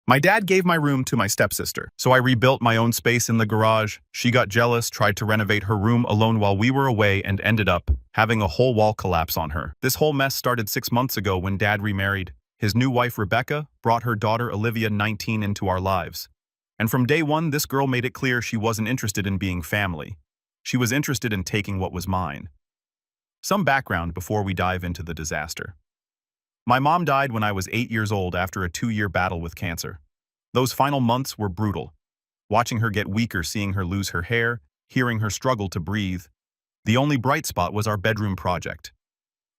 My dad gave my room to my stepsister, so I rebuilt my own space in the garage. She got jealous, tried to renovate her room alone while we were away, and ended up having a whole wall collapse on her. This whole mess started 6 months ago when Dad remarried. His new wife, Rebecca, brought her daughter, Olivia, 19, into our lives. And from day one, this girl made it clear she wasn't interested in being family. She was interested in taking what was mine. Some background before we dive into the disaster. My mom died when I was 8 years old after a 2-year battle with cancer. Those final months were brutal. Watching her get weaker, seeing her lose her hair, hearing her struggle to breathe. The only bright spot was our bedroom project.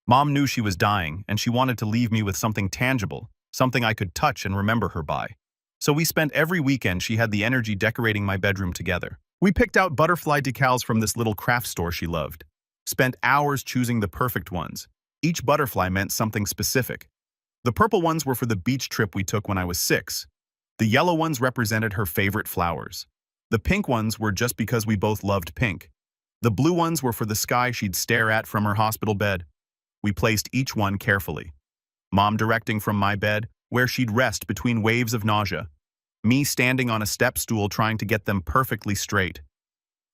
Mom knew she was dying, and she wanted to leave me with something tangible, something I could touch and remember her by. So we spent every weekend she had the energy decorating my bedroom together. We picked out butterfly decals from this little craft store she loved. Spent hours choosing the perfect ones. Each butterfly meant something specific. The purple ones were for the beach trip we took when I was 6. The yellow ones represented her favorite flowers. The pink ones were just because we both loved pink. The blue ones were for the sky she'd stare at from her hospital bed. We placed each one carefully. Mom directing from my bed, where she'd rest between waves of nausea. Me standing on a step stool trying to get them perfectly straight.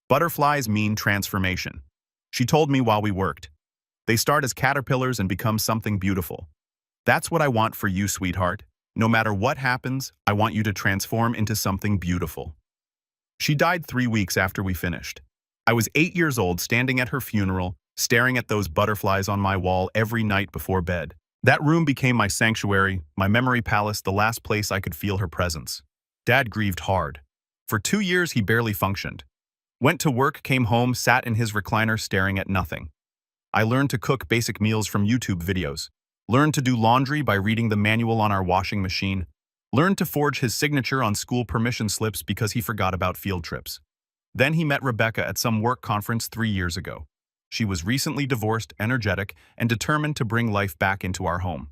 Butterflies mean transformation. She told me while we worked. They start as caterpillars and become something beautiful. That's what I want for you, sweetheart. No matter what happens, I want you to transform into something beautiful. She died 3 weeks after we finished. I was 8 years old, standing at her funeral, staring at those butterflies on my wall every night before bed. That room became my sanctuary, my memory palace, the last place I could feel her presence. Dad grieved hard. For 2 years, he barely functioned. Went to work, came home, sat in his recliner staring at nothing. I learned to cook basic meals from YouTube videos. Learned to do laundry by reading the manual on our washing machine. Learned to forge his signature on school permission slips because he forgot about field trips. Then he met Rebecca at some work conference 3 years ago. She was recently divorced, energetic, and determined to bring life back into our home.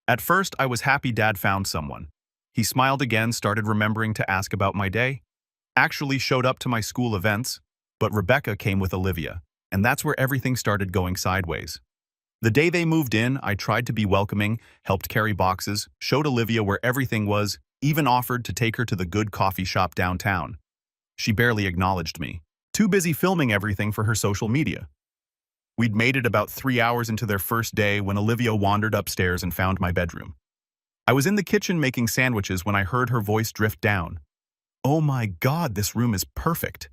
At first, I was happy Dad found someone. He smiled again, started remembering to ask about my day. Actually showed up to my school events, but Rebecca came with Olivia, and that's where everything started going sideways. The day they moved in, I tried to be welcoming, helped carry boxes, showed Olivia where everything was, even offered to take her to the good coffee shop downtown. She barely acknowledged me, too busy filming everything for her social media. We'd made it about 3 hours into their first day when Olivia wandered upstairs and found my bedroom. I was in the kitchen making sandwiches when I heard her voice drift down. Oh my God, this room is perfect.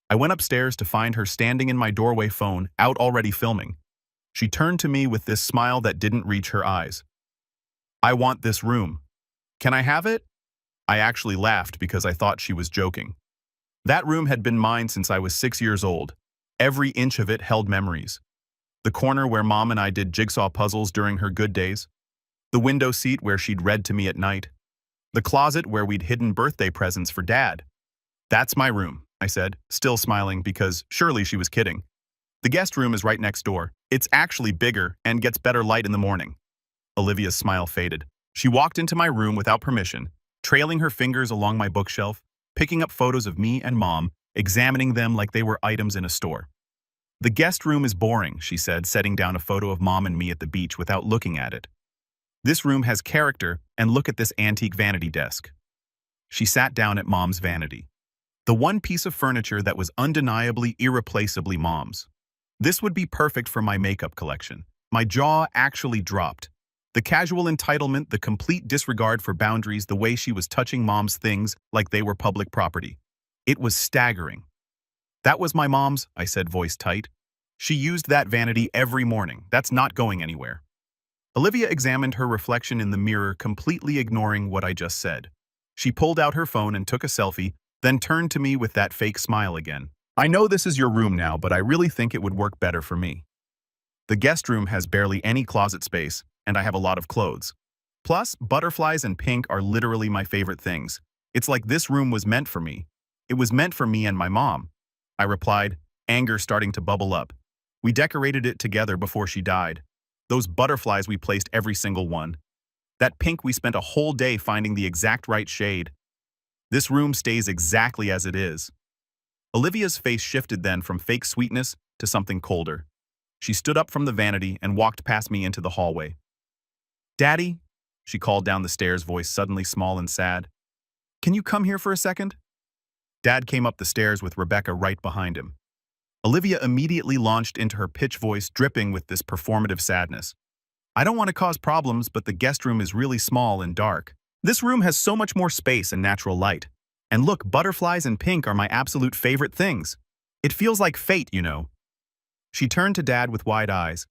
I went upstairs to find her standing in my doorway, phone out, already filming. She turned to me with this smile that didn't reach her eyes. I want this room. Can I have it? I actually laughed because I thought she was joking. That room had been mine since I was 6 years old. Every inch of it held memories. The corner where Mom and I did jigsaw puzzles during her good days. The window seat where she'd read to me at night. The closet where we'd hidden birthday presents for Dad. That's my room, I said, still smiling because surely she was kidding. The guest room is right next door. It's actually bigger and gets better light in the morning. Olivia's smile faded. She walked into my room without permission, trailing her fingers along my bookshelf, picking up photos of me and Mom, examining them like they were items in a store. The guest room is boring, she said, setting down a photo of Mom and me at the beach without looking at it. This room has character, and look at this antique vanity desk. She sat down at Mom's vanity. The one piece of furniture that was undeniably, irreplaceably Mom's. This would be perfect for my makeup collection. My jaw actually dropped. The casual entitlement, the complete disregard for boundaries, the way she was touching Mom's things like they were public property. It was staggering. That was my mom's, I said, voice tight. She used that vanity every morning. That's not going anywhere. Olivia examined her reflection in the mirror, completely ignoring what I just said. She pulled out her phone and took a selfie, then turned to me with that fake smile again. I know this is your room now, but I really think it would work better for me. The guest room has barely any closet space, and I have a lot of clothes. Plus, butterflies and pink are literally my favorite things. It's like this room was meant for me. It was meant for me and my mom. I replied, anger starting to bubble up. We decorated it together before she died. Those butterflies, we placed every single one. That pink, we spent a whole day finding the exact right shade. This room stays exactly as it is. Olivia's face shifted then from fake sweetness to something colder. She stood up from the vanity and walked past me into the hallway. Daddy, she called down the stairs, voice suddenly small and sad. Can you come here for a second? Dad came up the stairs with Rebecca right behind him. Olivia immediately launched into her pitch voice, dripping with this performative sadness. I don't want to cause problems, but the guest room is really small and dark. This room has so much more space and natural light. And look, butterflies and pink are my absolute favorite things. It feels like fate, you know. She turned to Dad with wide eyes.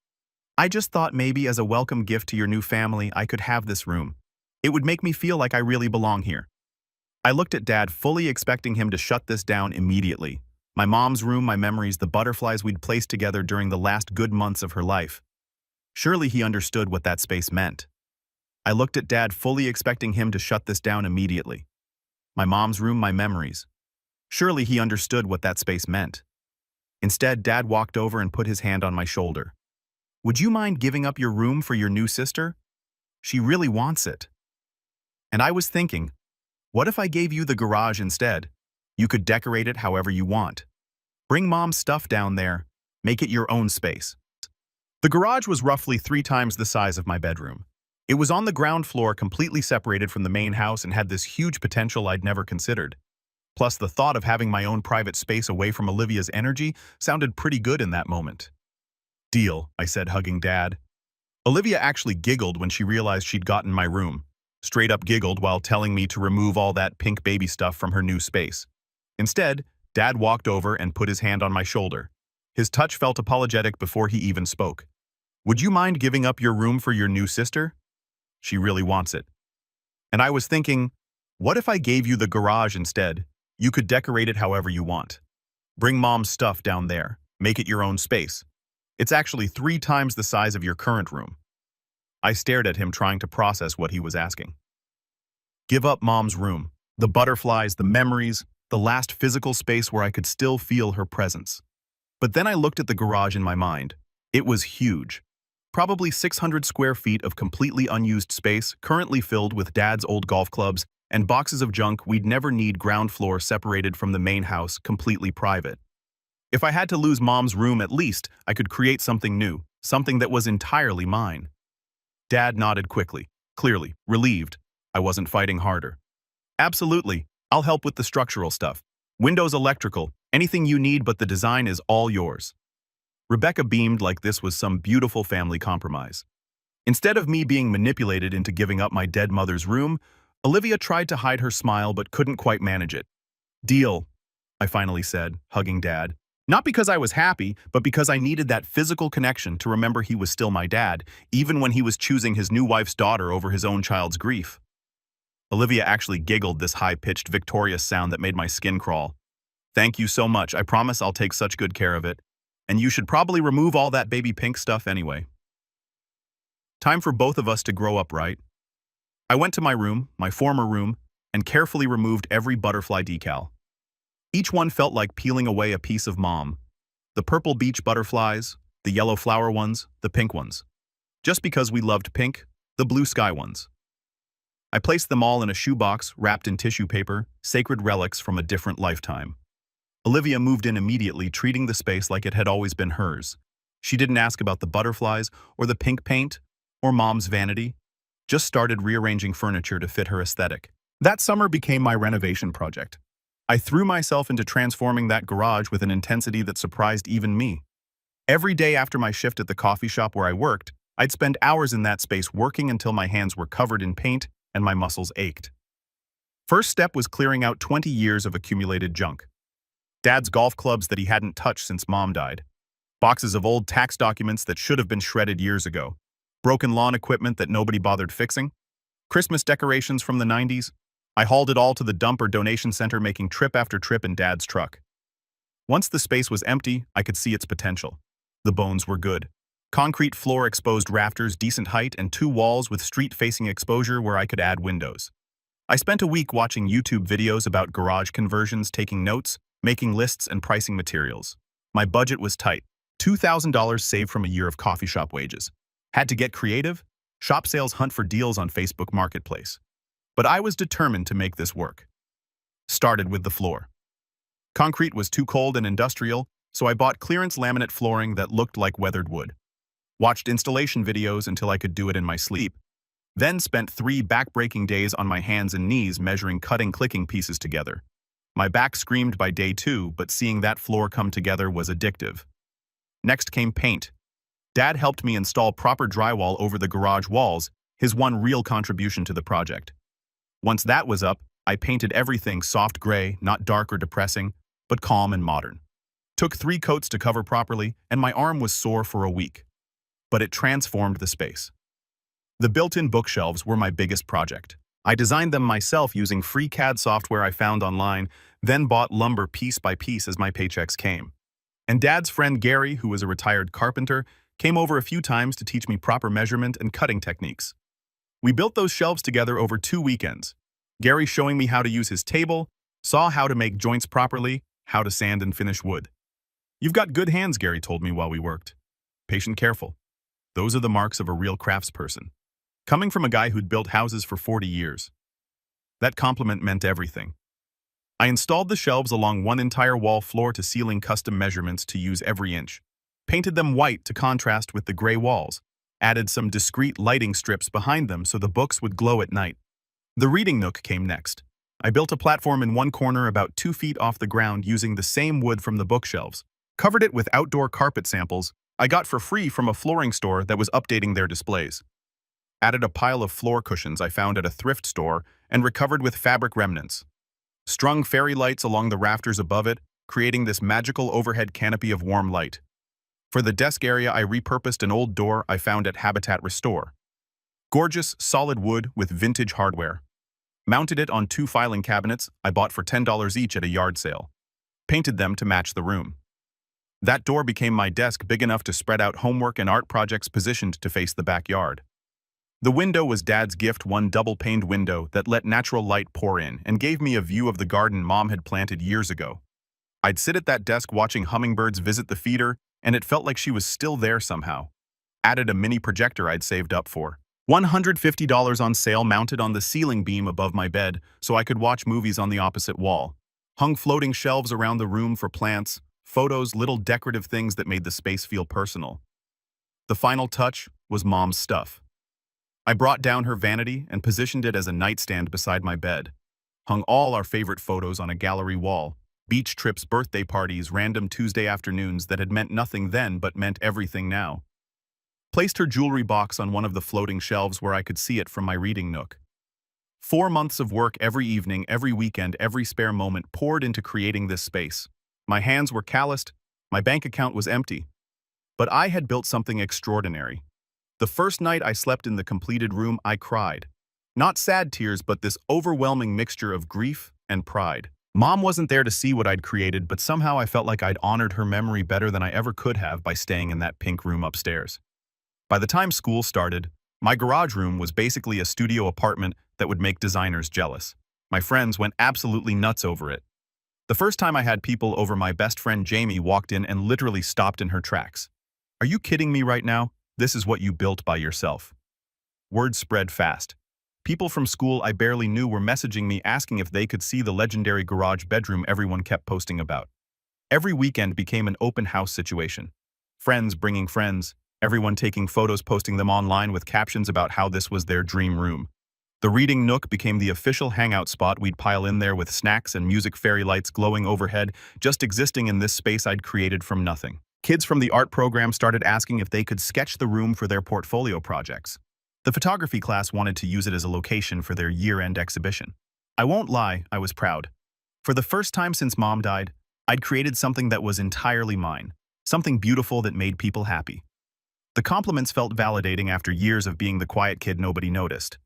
I just thought maybe as a welcome gift to your new family, I could have this room. It would make me feel like I really belong here. I looked at Dad, fully expecting him to shut this down immediately. My mom's room, my memories, the butterflies we'd placed together during the last good months of her life. Surely he understood what that space meant. I looked at Dad, fully expecting him to shut this down immediately. My mom's room, my memories. Surely he understood what that space meant. Instead, Dad walked over and put his hand on my shoulder. Would you mind giving up your room for your new sister? She really wants it. And I was thinking, what if I gave you the garage instead? You could decorate it however you want. Bring Mom's stuff down there. Make it your own space. The garage was roughly 3 times the size of my bedroom. It was on the ground floor, completely separated from the main house, and had this huge potential I'd never considered. Plus, the thought of having my own private space away from Olivia's energy sounded pretty good in that moment. Deal, I said, hugging Dad. Olivia actually giggled when she realized she'd gotten my room. Straight up giggled while telling me to remove all that pink baby stuff from her new space. Instead, Dad walked over and put his hand on my shoulder. His touch felt apologetic before he even spoke. Would you mind giving up your room for your new sister? She really wants it. And I was thinking, what if I gave you the garage instead? You could decorate it however you want. Bring Mom's stuff down there. Make it your own space. It's actually 3 times the size of your current room. I stared at him, trying to process what he was asking. Give up Mom's room. The butterflies, the memories, the last physical space where I could still feel her presence. But then I looked at the garage in my mind. It was huge. Probably 600 square feet of completely unused space, currently filled with Dad's old golf clubs and boxes of junk we'd never need, ground floor separated from the main house, completely private. If I had to lose Mom's room, at least I could create something new, something that was entirely mine. Dad nodded quickly, clearly relieved. I wasn't fighting harder. Absolutely, I'll help with the structural stuff. Windows, electrical, anything you need, but the design is all yours. Rebecca beamed like this was some beautiful family compromise. Instead of me being manipulated into giving up my dead mother's room, Olivia tried to hide her smile but couldn't quite manage it. Deal, I finally said, hugging Dad. Not because I was happy, but because I needed that physical connection to remember he was still my dad, even when he was choosing his new wife's daughter over his own child's grief. Olivia actually giggled, this high-pitched, victorious sound that made my skin crawl. Thank you so much. I promise I'll take such good care of it. And you should probably remove all that baby pink stuff anyway. Time for both of us to grow up, right? I went to my room, my former room, and carefully removed every butterfly decal. Each one felt like peeling away a piece of Mom. The purple beach butterflies, the yellow flower ones, the pink ones. Just because we loved pink, the blue sky ones. I placed them all in a shoebox wrapped in tissue paper, sacred relics from a different lifetime. Olivia moved in immediately, treating the space like it had always been hers. She didn't ask about the butterflies or the pink paint or Mom's vanity, just started rearranging furniture to fit her aesthetic. That summer became my renovation project. I threw myself into transforming that garage with an intensity that surprised even me. Every day after my shift at the coffee shop where I worked, I'd spend hours in that space working until my hands were covered in paint and my muscles ached. First step was clearing out 20 years of accumulated junk. Dad's golf clubs that he hadn't touched since Mom died. Boxes of old tax documents that should have been shredded years ago. Broken lawn equipment that nobody bothered fixing. Christmas decorations from the 90s. I hauled it all to the dump or donation center, making trip after trip in Dad's truck. Once the space was empty, I could see its potential. The bones were good. Concrete floor, exposed rafters, decent height, and 2 walls with street-facing exposure where I could add windows. I spent a week watching YouTube videos about garage conversions, taking notes, making lists, and pricing materials. My budget was tight. $2,000 saved from a year of coffee shop wages. Had to get creative? Shop sales hunt for deals on Facebook Marketplace. But I was determined to make this work. Started with the floor. Concrete was too cold and industrial, so I bought clearance laminate flooring that looked like weathered wood. Watched installation videos until I could do it in my sleep. Then spent 3 back-breaking days on my hands and knees measuring cutting-clicking pieces together. My back screamed by day 2, but seeing that floor come together was addictive. Next came paint. Dad helped me install proper drywall over the garage walls, his one real contribution to the project. Once that was up, I painted everything soft gray, not dark or depressing, but calm and modern. Took 3 coats to cover properly, and my arm was sore for a week. But it transformed the space. The built-in bookshelves were my biggest project. I designed them myself using free CAD software I found online, then bought lumber piece by piece as my paychecks came. And Dad's friend Gary, who was a retired carpenter, came over a few times to teach me proper measurement and cutting techniques. We built those shelves together over 2 weekends. Gary showing me how to use his table, saw how to make joints properly, how to sand and finish wood. "You've got good hands," Gary told me while we worked. Patient, careful. Those are the marks of a real craftsperson. Coming from a guy who'd built houses for 40 years. That compliment meant everything. I installed the shelves along one entire wall floor to ceiling custom measurements to use every inch. Painted them white to contrast with the gray walls. Added some discreet lighting strips behind them so the books would glow at night. The reading nook came next. I built a platform in one corner about 2 feet off the ground using the same wood from the bookshelves. Covered it with outdoor carpet samples I got for free from a flooring store that was updating their displays. Added a pile of floor cushions I found at a thrift store and recovered with fabric remnants. Strung fairy lights along the rafters above it, creating this magical overhead canopy of warm light. For the desk area, I repurposed an old door I found at Habitat Restore. Gorgeous, solid wood with vintage hardware. Mounted it on 2 filing cabinets I bought for $10 each at a yard sale. Painted them to match the room. That door became my desk, big enough to spread out homework and art projects positioned to face the backyard. The window was Dad's gift, one double-paned window that let natural light pour in and gave me a view of the garden Mom had planted years ago. I'd sit at that desk watching hummingbirds visit the feeder, and it felt like she was still there somehow. Added a mini projector I'd saved up for. $150 on sale, mounted on the ceiling beam above my bed so I could watch movies on the opposite wall. Hung floating shelves around the room for plants, photos, little decorative things that made the space feel personal. The final touch was Mom's stuff. I brought down her vanity and positioned it as a nightstand beside my bed. Hung all our favorite photos on a gallery wall. Beach trips, birthday parties, random Tuesday afternoons that had meant nothing then but meant everything now. Placed her jewelry box on one of the floating shelves where I could see it from my reading nook. 4 months of work every evening, every weekend, every spare moment poured into creating this space. My hands were calloused, my bank account was empty. But I had built something extraordinary. The first night I slept in the completed room, I cried. Not sad tears, but this overwhelming mixture of grief and pride. Mom wasn't there to see what I'd created, but somehow I felt like I'd honored her memory better than I ever could have by staying in that pink room upstairs. By the time school started, my garage room was basically a studio apartment that would make designers jealous. My friends went absolutely nuts over it. The first time I had people over, my best friend Jamie walked in and literally stopped in her tracks. "Are you kidding me right now? This is what you built by yourself." Word spread fast. People from school I barely knew were messaging me asking if they could see the legendary garage bedroom everyone kept posting about. Every weekend became an open house situation. Friends bringing friends, everyone taking photos, posting them online with captions about how this was their dream room. The reading nook became the official hangout spot. We'd pile in there with snacks and music, fairy lights glowing overhead, just existing in this space I'd created from nothing. Kids from the art program started asking if they could sketch the room for their portfolio projects. The photography class wanted to use it as a location for their year-end exhibition. I won't lie, I was proud. For the first time since Mom died, I'd created something that was entirely mine, something beautiful that made people happy. The compliments felt validating after years of being the quiet kid nobody noticed.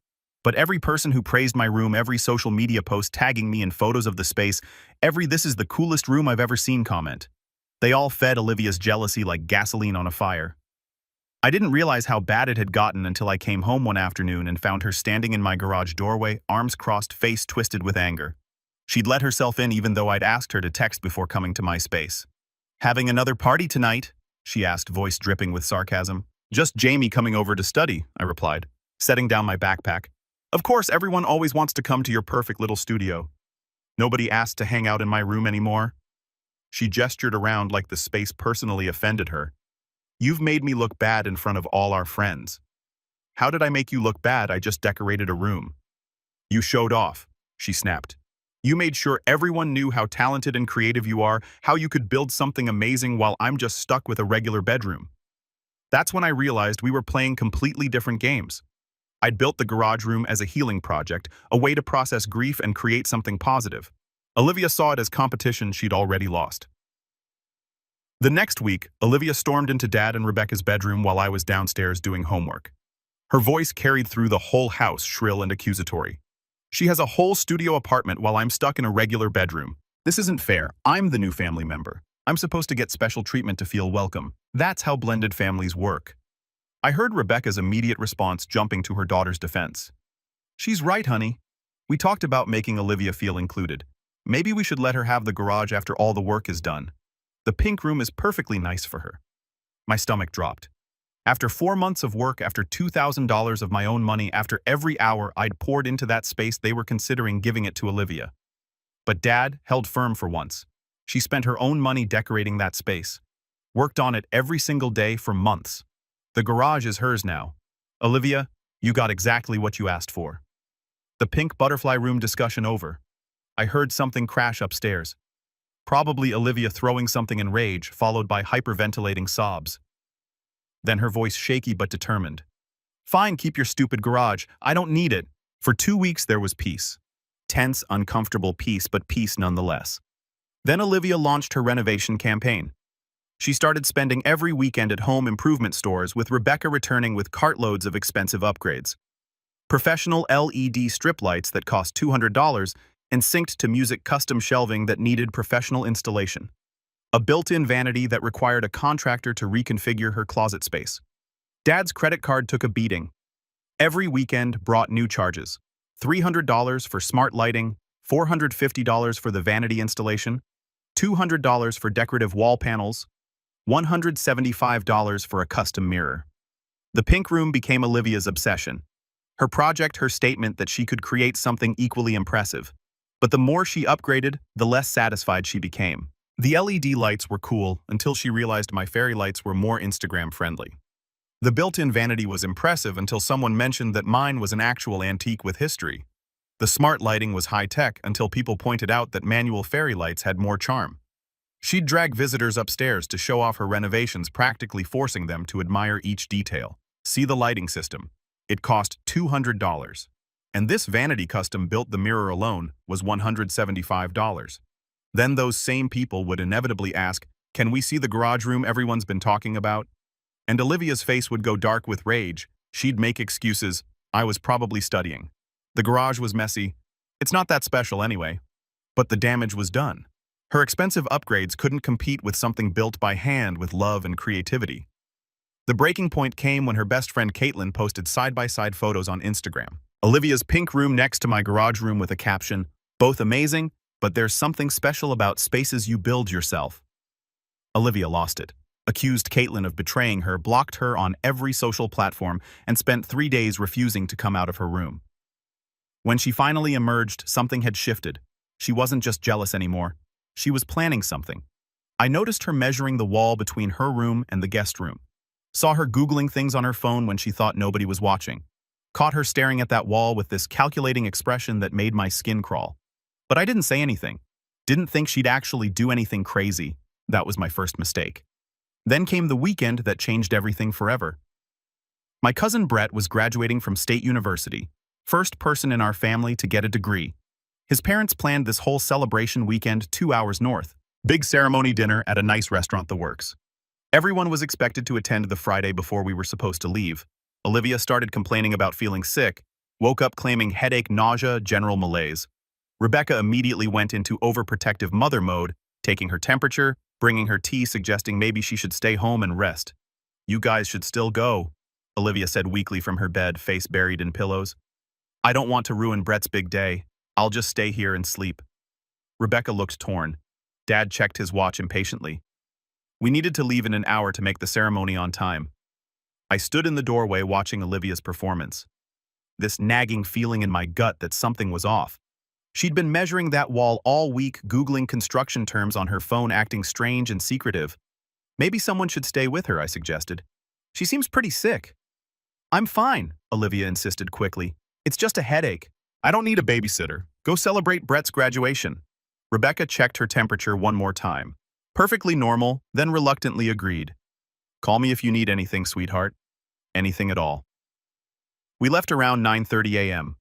But every person who praised my room, every social media post tagging me in photos of the space, every "this is the coolest room I've ever seen" comment, they all fed Olivia's jealousy like gasoline on a fire. I didn't realize how bad it had gotten until I came home one afternoon and found her standing in my garage doorway, arms crossed, face twisted with anger. She'd let herself in even though I'd asked her to text before coming to my space. "Having another party tonight?" she asked, voice dripping with sarcasm. "Just Jamie coming over to study," I replied, setting down my backpack. "Of course, everyone always wants to come to your perfect little studio. Nobody asked to hang out in my room anymore." She gestured around like the space personally offended her. "You've made me look bad in front of all our friends." How did I make you look bad? I just decorated a room. You showed off, she snapped. You made sure everyone knew how talented and creative you are, how you could build something amazing while I'm just stuck with a regular bedroom. That's when I realized we were playing completely different games. I'd built the garage room as a healing project, a way to process grief and create something positive. Olivia saw it as competition she'd already lost. The next week, Olivia stormed into Dad and Rebecca's bedroom while I was downstairs doing homework. Her voice carried through the whole house, shrill and accusatory. She has a whole studio apartment while I'm stuck in a regular bedroom. This isn't fair. I'm the new family member. I'm supposed to get special treatment to feel welcome. That's how blended families work. I heard Rebecca's immediate response jumping to her daughter's defense. She's right, honey. We talked about making Olivia feel included. Maybe we should let her have the garage after all the work is done. The pink room is perfectly nice for her. My stomach dropped. After 4 months of work, after $2,000 of my own money, after every hour I'd poured into that space, they were considering giving it to Olivia. But Dad held firm for once. She spent her own money decorating that space. Worked on it every single day for months. The garage is hers now. Olivia, you got exactly what you asked for. The pink butterfly room discussion over. I heard something crash upstairs. Probably Olivia throwing something in rage, followed by hyperventilating sobs. Then her voice shaky but determined. Fine, keep your stupid garage. I don't need it. For 2 weeks there was peace. Tense, uncomfortable peace, but peace nonetheless. Then Olivia launched her renovation campaign. She started spending every weekend at home improvement stores, with Rebecca returning with cartloads of expensive upgrades. Professional LED strip lights that cost $200 and synced to music custom shelving that needed professional installation. A built-in vanity that required a contractor to reconfigure her closet space. Dad's credit card took a beating. Every weekend brought new charges. $300 for smart lighting, $450 for the vanity installation, $200 for decorative wall panels, $175 for a custom mirror. The pink room became Olivia's obsession. Her project, her statement that she could create something equally impressive. But the more she upgraded, the less satisfied she became. The LED lights were cool until she realized my fairy lights were more Instagram-friendly. The built-in vanity was impressive until someone mentioned that mine was an actual antique with history. The smart lighting was high-tech until people pointed out that manual fairy lights had more charm. She'd drag visitors upstairs to show off her renovations, practically forcing them to admire each detail. See the lighting system. It cost $200. And this vanity custom built the mirror alone was $175. Then those same people would inevitably ask, can we see the garage room everyone's been talking about? And Olivia's face would go dark with rage. She'd make excuses. I was probably studying. The garage was messy. It's not that special anyway. But the damage was done. Her expensive upgrades couldn't compete with something built by hand with love and creativity. The breaking point came when her best friend Caitlin posted side-by-side photos on Instagram. Olivia's pink room next to my garage room with a caption, both amazing, but there's something special about spaces you build yourself. Olivia lost it, accused Caitlin of betraying her, blocked her on every social platform, and spent 3 days refusing to come out of her room. When she finally emerged, something had shifted. She wasn't just jealous anymore. She was planning something. I noticed her measuring the wall between her room and the guest room. Saw her Googling things on her phone when she thought nobody was watching. Caught her staring at that wall with this calculating expression that made my skin crawl. But I didn't say anything. Didn't think she'd actually do anything crazy. That was my first mistake. Then came the weekend that changed everything forever. My cousin Brett was graduating from State University, first person in our family to get a degree. His parents planned this whole celebration weekend 2 hours north. Big ceremony dinner at a nice restaurant, the works. Everyone was expected to attend the Friday before we were supposed to leave. Olivia started complaining about feeling sick, woke up claiming headache, nausea, general malaise. Rebecca immediately went into overprotective mother mode, taking her temperature, bringing her tea, suggesting maybe she should stay home and rest. You guys should still go, Olivia said weakly from her bed, face buried in pillows. I don't want to ruin Brett's big day. I'll just stay here and sleep. Rebecca looked torn. Dad checked his watch impatiently. We needed to leave in an hour to make the ceremony on time. I stood in the doorway watching Olivia's performance. This nagging feeling in my gut that something was off. She'd been measuring that wall all week, Googling construction terms on her phone, acting strange and secretive. Maybe someone should stay with her, I suggested. She seems pretty sick. I'm fine, Olivia insisted quickly. It's just a headache. I don't need a babysitter. Go celebrate Brett's graduation. Rebecca checked her temperature one more time. Perfectly normal, then reluctantly agreed. Call me if you need anything, sweetheart. Anything at all. We left around 9:30 a.m.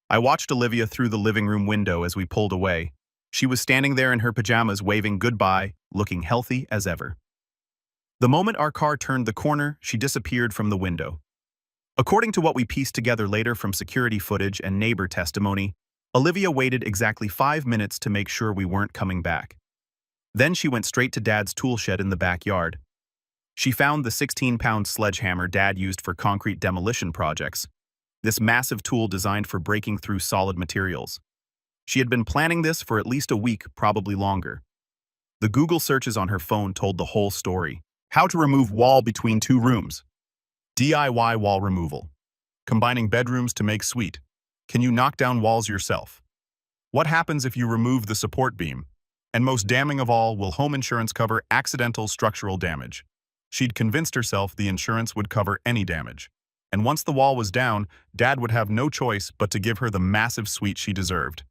I watched Olivia through the living room window as we pulled away. She was standing there in her pajamas waving goodbye, looking healthy as ever. The moment our car turned the corner, she disappeared from the window. According to what we pieced together later from security footage and neighbor testimony, Olivia waited exactly 5 minutes to make sure we weren't coming back. Then she went straight to Dad's tool shed in the backyard. She found the 16-pound sledgehammer Dad used for concrete demolition projects, this massive tool designed for breaking through solid materials. She had been planning this for at least a week, probably longer. The Google searches on her phone told the whole story. How to remove wall between two rooms. DIY wall removal. Combining bedrooms to make suite. Can you knock down walls yourself? What happens if you remove the support beam? And most damning of all, will home insurance cover accidental structural damage? She'd convinced herself the insurance would cover any damage. And once the wall was down, Dad would have no choice but to give her the massive suite she deserved.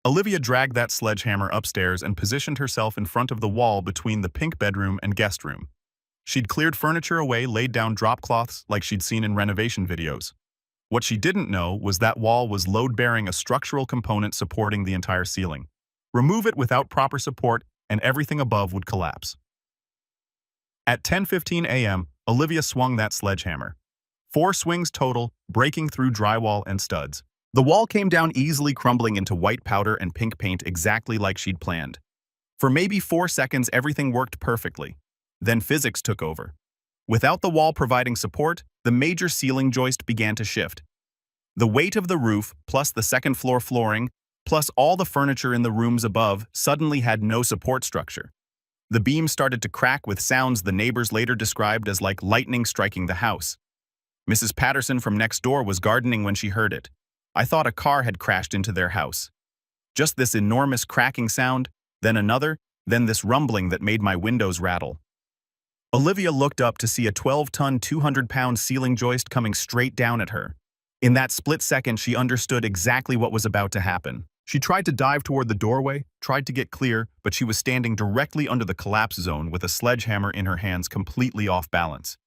Olivia dragged that sledgehammer upstairs and positioned herself in front of the wall between the pink bedroom and guest room. She'd cleared furniture away, laid down drop cloths like she'd seen in renovation videos. What she didn't know was that wall was load-bearing a structural component supporting the entire ceiling. Remove it without proper support, and everything above would collapse. At 10:15 a.m., Olivia swung that sledgehammer. 4 swings total, breaking through drywall and studs. The wall came down easily, crumbling into white powder and pink paint exactly like she'd planned. For maybe 4 seconds, everything worked perfectly. Then physics took over. Without the wall providing support, the major ceiling joist began to shift. The weight of the roof, plus the second-floor flooring, plus all the furniture in the rooms above, suddenly had no support structure. The beam started to crack with sounds the neighbors later described as like lightning striking the house. Mrs. Patterson from next door was gardening when she heard it. I thought a car had crashed into their house. Just this enormous cracking sound, then another, then this rumbling that made my windows rattle. Olivia looked up to see a 12-ton, 200-pound ceiling joist coming straight down at her. In that split second, she understood exactly what was about to happen. She tried to dive toward the doorway, tried to get clear, but she was standing directly under the collapse zone with a sledgehammer in her hands, completely off balance.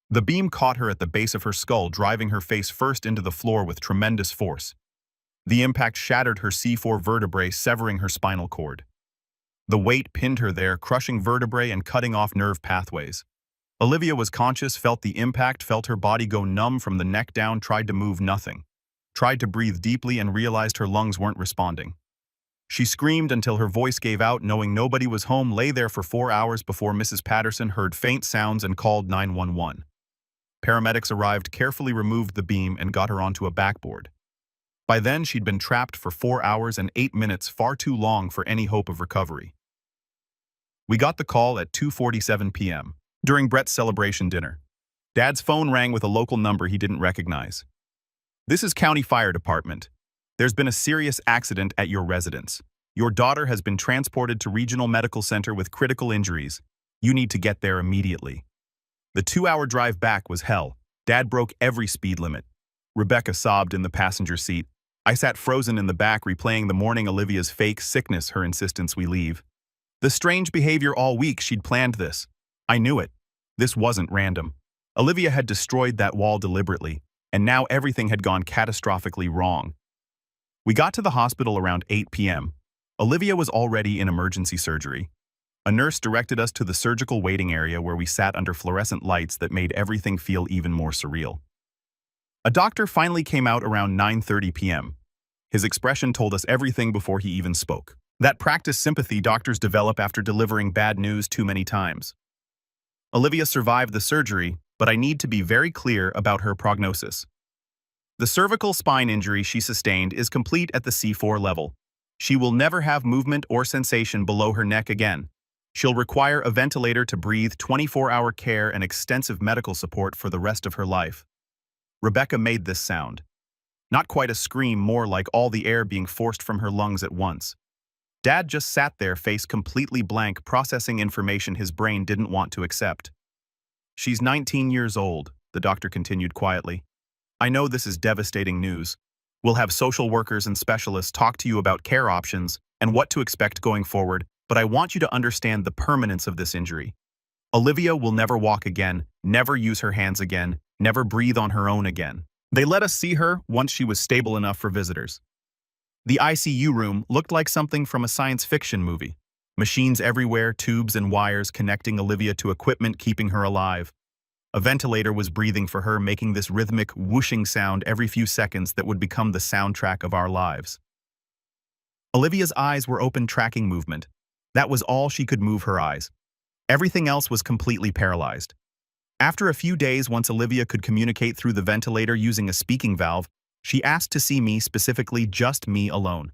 The beam caught her at the base of her skull, driving her face first into the floor with tremendous force. The impact shattered her C4 vertebrae, severing her spinal cord. The weight pinned her there, crushing vertebrae and cutting off nerve pathways. Olivia was conscious, felt the impact, felt her body go numb from the neck down, tried to move, nothing. Tried to breathe deeply and realized her lungs weren't responding. She screamed until her voice gave out, knowing nobody was home, lay there for 4 hours before Mrs. Patterson heard faint sounds and called 911. Paramedics arrived, carefully removed the beam, and got her onto a backboard. By then, she'd been trapped for 4 hours and 8 minutes, far too long for any hope of recovery. We got the call at 2:47 p.m. during Brett's celebration dinner. Dad's phone rang with a local number he didn't recognize. This is County Fire Department. There's been a serious accident at your residence. Your daughter has been transported to Regional Medical Center with critical injuries. You need to get there immediately. The 2-hour drive back was hell. Dad broke every speed limit. Rebecca sobbed in the passenger seat. I sat frozen in the back, replaying the morning, Olivia's fake sickness, her insistence we leave. The strange behavior all week, she'd planned this. I knew it. This wasn't random. Olivia had destroyed that wall deliberately, and now everything had gone catastrophically wrong. We got to the hospital around 8 p.m. Olivia was already in emergency surgery. A nurse directed us to the surgical waiting area where we sat under fluorescent lights that made everything feel even more surreal. A doctor finally came out around 9:30 p.m. His expression told us everything before he even spoke. That practiced sympathy doctors develop after delivering bad news too many times. Olivia survived the surgery, but I need to be very clear about her prognosis. The cervical spine injury she sustained is complete at the C4 level. She will never have movement or sensation below her neck again. She'll require a ventilator to breathe, 24-hour care, and extensive medical support for the rest of her life. Rebecca made this sound. Not quite a scream, more like all the air being forced from her lungs at once. Dad just sat there, face completely blank, processing information his brain didn't want to accept. She's 19 years old, the doctor continued quietly. I know this is devastating news. We'll have social workers and specialists talk to you about care options and what to expect going forward, but I want you to understand the permanence of this injury. Olivia will never walk again, never use her hands again, never breathe on her own again. They let us see her once she was stable enough for visitors. The ICU room looked like something from a science fiction movie. Machines everywhere, tubes and wires connecting Olivia to equipment keeping her alive. A ventilator was breathing for her, making this rhythmic, whooshing sound every few seconds that would become the soundtrack of our lives. Olivia's eyes were open, tracking movement. That was all she could move her eyes. Everything else was completely paralyzed. After a few days, once Olivia could communicate through the ventilator using a speaking valve, she asked to see me, specifically just me alone.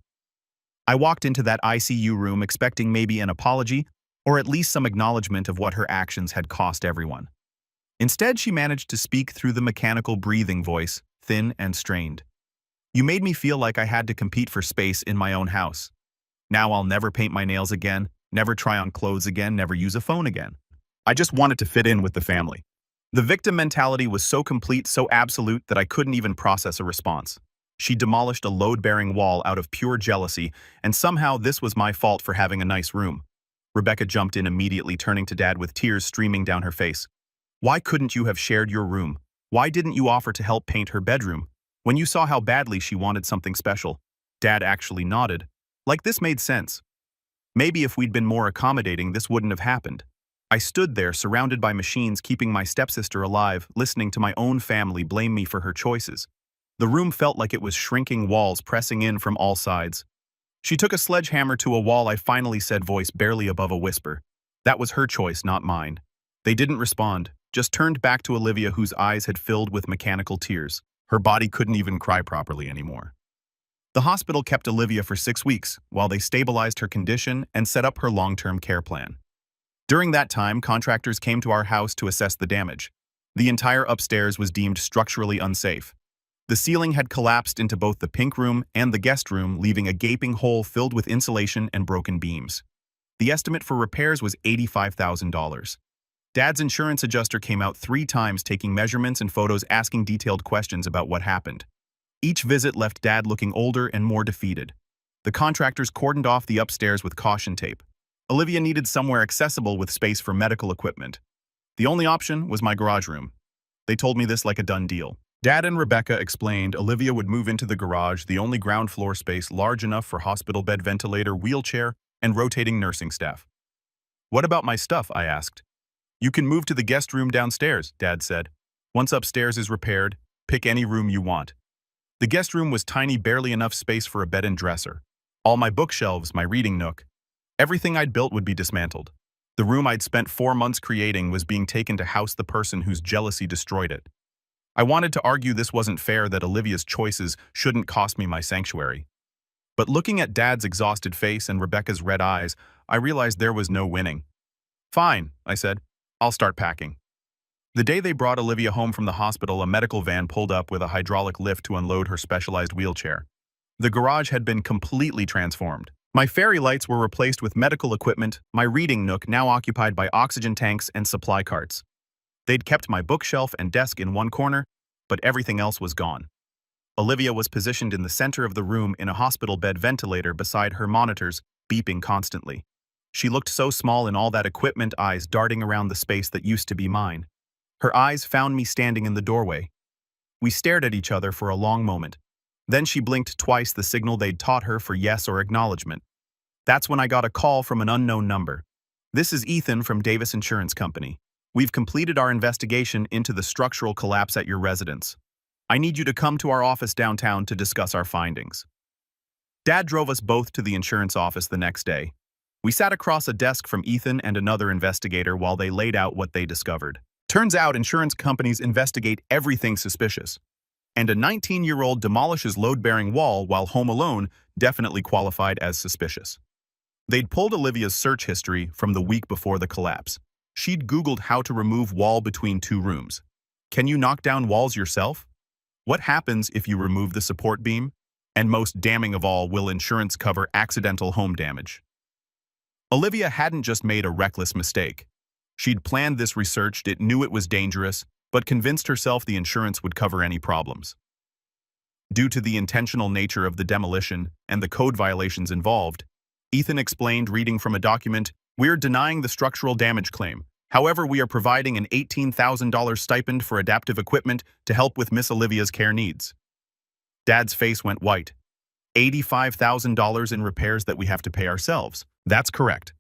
I walked into that ICU room expecting maybe an apology or at least some acknowledgement of what her actions had cost everyone. Instead, she managed to speak through the mechanical breathing voice, thin and strained. You made me feel like I had to compete for space in my own house. Now I'll never paint my nails again, never try on clothes again, never use a phone again. I just wanted to fit in with the family. The victim mentality was so complete, so absolute, that I couldn't even process a response. She demolished a load-bearing wall out of pure jealousy, and somehow this was my fault for having a nice room. Rebecca jumped in immediately, turning to Dad with tears streaming down her face. Why couldn't you have shared your room? Why didn't you offer to help paint her bedroom? When you saw how badly she wanted something special. Dad actually nodded. Like this made sense. Maybe if we'd been more accommodating, this wouldn't have happened. I stood there, surrounded by machines, keeping my stepsister alive, listening to my own family blame me for her choices. The room felt like it was shrinking, walls pressing in from all sides. She took a sledgehammer to a wall, I finally said, voice barely above a whisper. That was her choice, not mine. They didn't respond, just turned back to Olivia, whose eyes had filled with mechanical tears. Her body couldn't even cry properly anymore. The hospital kept Olivia for 6 weeks while they stabilized her condition and set up her long-term care plan. During that time, contractors came to our house to assess the damage. The entire upstairs was deemed structurally unsafe. The ceiling had collapsed into both the pink room and the guest room, leaving a gaping hole filled with insulation and broken beams. The estimate for repairs was $85,000. Dad's insurance adjuster came out 3 times, taking measurements and photos, asking detailed questions about what happened. Each visit left Dad looking older and more defeated. The contractors cordoned off the upstairs with caution tape. Olivia needed somewhere accessible with space for medical equipment. The only option was my garage room. They told me this like a done deal. Dad and Rebecca explained Olivia would move into the garage, the only ground floor space large enough for hospital bed, ventilator, wheelchair, and rotating nursing staff. What about my stuff? I asked. You can move to the guest room downstairs, Dad said. Once upstairs is repaired, pick any room you want. The guest room was tiny, barely enough space for a bed and dresser. All my bookshelves, my reading nook. Everything I'd built would be dismantled. The room I'd spent 4 months creating was being taken to house the person whose jealousy destroyed it. I wanted to argue this wasn't fair, that Olivia's choices shouldn't cost me my sanctuary. But looking at Dad's exhausted face and Rebecca's red eyes, I realized there was no winning. Fine, I said. I'll start packing. The day they brought Olivia home from the hospital, a medical van pulled up with a hydraulic lift to unload her specialized wheelchair. The garage had been completely transformed. My fairy lights were replaced with medical equipment, my reading nook now occupied by oxygen tanks and supply carts. They'd kept my bookshelf and desk in one corner, but everything else was gone. Olivia was positioned in the center of the room in a hospital bed, ventilator beside her, monitors beeping constantly. She looked so small in all that equipment, eyes darting around the space that used to be mine. Her eyes found me standing in the doorway. We stared at each other for a long moment. Then she blinked twice, the signal they'd taught her for yes or acknowledgement. That's when I got a call from an unknown number. This is Ethan from Davis Insurance Company. We've completed our investigation into the structural collapse at your residence. I need you to come to our office downtown to discuss our findings. Dad drove us both to the insurance office the next day. We sat across a desk from Ethan and another investigator while they laid out what they discovered. Turns out insurance companies investigate everything suspicious. And a 19-year-old demolishes load-bearing wall while home alone definitely qualified as suspicious. They'd pulled Olivia's search history from the week before the collapse. She'd Googled how to remove wall between 2 rooms. Can you knock down walls yourself? What happens if you remove the support beam? And most damning of all, will insurance cover accidental home damage? Olivia hadn't just made a reckless mistake. She'd planned this, researched it, knew it was dangerous, but convinced herself the insurance would cover any problems. Due to the intentional nature of the demolition and the code violations involved, Ethan explained, reading from a document, "We're denying the structural damage claim. However, we are providing an $18,000 stipend for adaptive equipment to help with Miss Olivia's care needs." Dad's face went white. $85,000 in repairs that we have to pay ourselves. That's correct.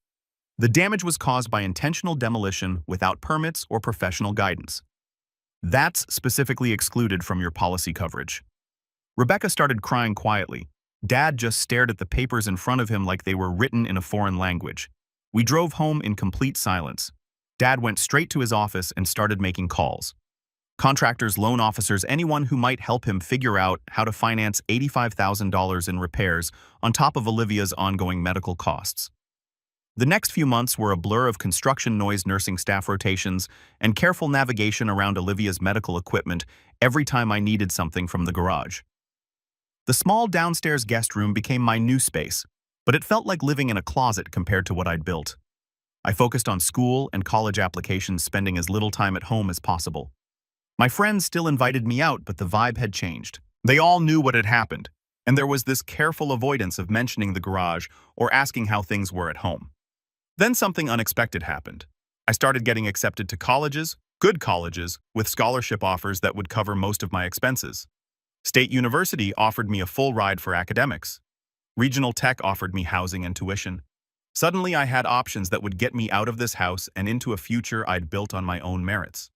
The damage was caused by intentional demolition without permits or professional guidance. That's specifically excluded from your policy coverage. Rebecca started crying quietly. Dad just stared at the papers in front of him like they were written in a foreign language. We drove home in complete silence. Dad went straight to his office and started making calls. Contractors, loan officers, anyone who might help him figure out how to finance $85,000 in repairs on top of Olivia's ongoing medical costs. The next few months were a blur of construction noise, nursing staff rotations, and careful navigation around Olivia's medical equipment every time I needed something from the garage. The small downstairs guest room became my new space, but it felt like living in a closet compared to what I'd built. I focused on school and college applications, spending as little time at home as possible. My friends still invited me out, but the vibe had changed. They all knew what had happened, and there was this careful avoidance of mentioning the garage or asking how things were at home. Then something unexpected happened. I started getting accepted to colleges, good colleges, with scholarship offers that would cover most of my expenses. State University offered me a full ride for academics. Regional Tech offered me housing and tuition. Suddenly I had options that would get me out of this house and into a future I'd built on my own merits.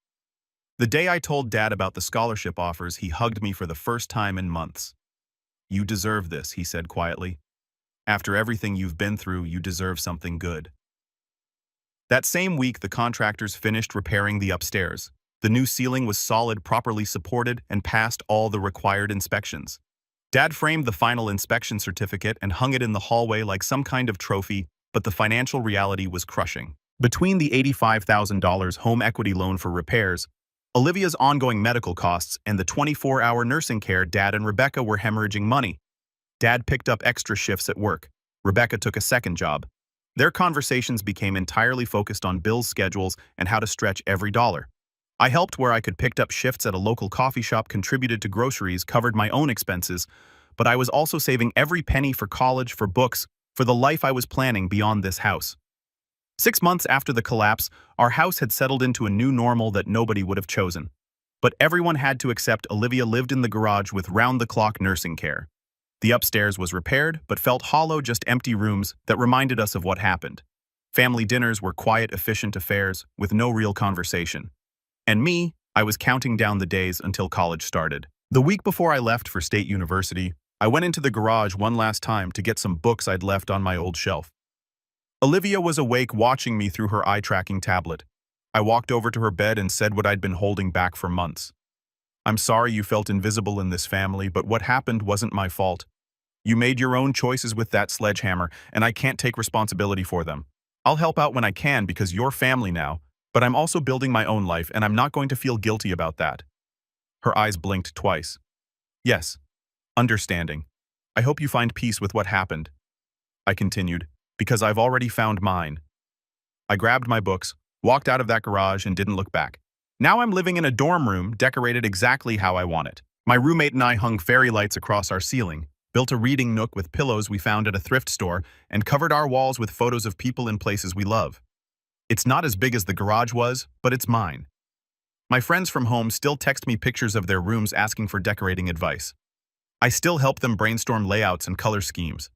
The day I told Dad about the scholarship offers, he hugged me for the first time in months. "You deserve this," he said quietly. "After everything you've been through, you deserve something good." That same week, the contractors finished repairing the upstairs. The new ceiling was solid, properly supported, and passed all the required inspections. Dad framed the final inspection certificate and hung it in the hallway like some kind of trophy, but the financial reality was crushing. Between the $85,000 home equity loan for repairs, Olivia's ongoing medical costs, and the 24-hour nursing care, Dad and Rebecca were hemorrhaging money. Dad picked up extra shifts at work. Rebecca took a second job. Their conversations became entirely focused on bills, schedules, and how to stretch every dollar. I helped where I could, picked up shifts at a local coffee shop, contributed to groceries, covered my own expenses, but I was also saving every penny for college, for books, for the life I was planning beyond this house. 6 months after the collapse, our house had settled into a new normal that nobody would have chosen. But everyone had to accept Olivia lived in the garage with round-the-clock nursing care. The upstairs was repaired, but felt hollow, just empty rooms that reminded us of what happened. Family dinners were quiet, efficient affairs with no real conversation. And me, I was counting down the days until college started. The week before I left for State University, I went into the garage one last time to get some books I'd left on my old shelf. Olivia was awake, watching me through her eye-tracking tablet. I walked over to her bed and said what I'd been holding back for months. "I'm sorry you felt invisible in this family, but what happened wasn't my fault. You made your own choices with that sledgehammer, and I can't take responsibility for them. I'll help out when I can because you're family now, but I'm also building my own life, and I'm not going to feel guilty about that." Her eyes blinked twice. "Yes, understanding. I hope you find peace with what happened," I continued, "because I've already found mine." I grabbed my books, walked out of that garage, and didn't look back. Now I'm living in a dorm room decorated exactly how I want it. My roommate and I hung fairy lights across our ceiling, built a reading nook with pillows we found at a thrift store, and covered our walls with photos of people in places we love. It's not as big as the garage was, but it's mine. My friends from home still text me pictures of their rooms asking for decorating advice. I still help them brainstorm layouts and color schemes.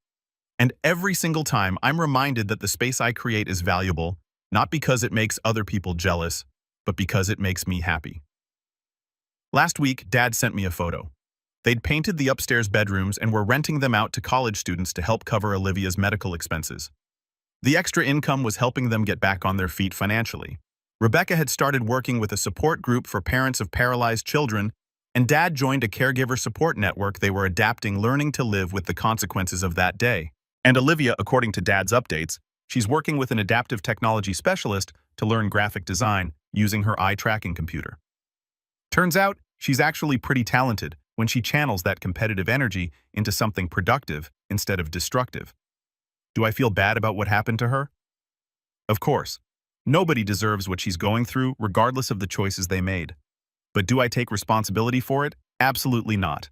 And every single time, I'm reminded that the space I create is valuable, not because it makes other people jealous, but because it makes me happy. Last week, Dad sent me a photo. They'd painted the upstairs bedrooms and were renting them out to college students to help cover Olivia's medical expenses. The extra income was helping them get back on their feet financially. Rebecca had started working with a support group for parents of paralyzed children, and Dad joined a caregiver support network they were adapting, learning to live with the consequences of that day. And Olivia, according to Dad's updates, she's working with an adaptive technology specialist to learn graphic design using her eye-tracking computer. Turns out, she's actually pretty talented when she channels that competitive energy into something productive instead of destructive. Do I feel bad about what happened to her? Of course. Nobody deserves what she's going through, regardless of the choices they made. But do I take responsibility for it? Absolutely not.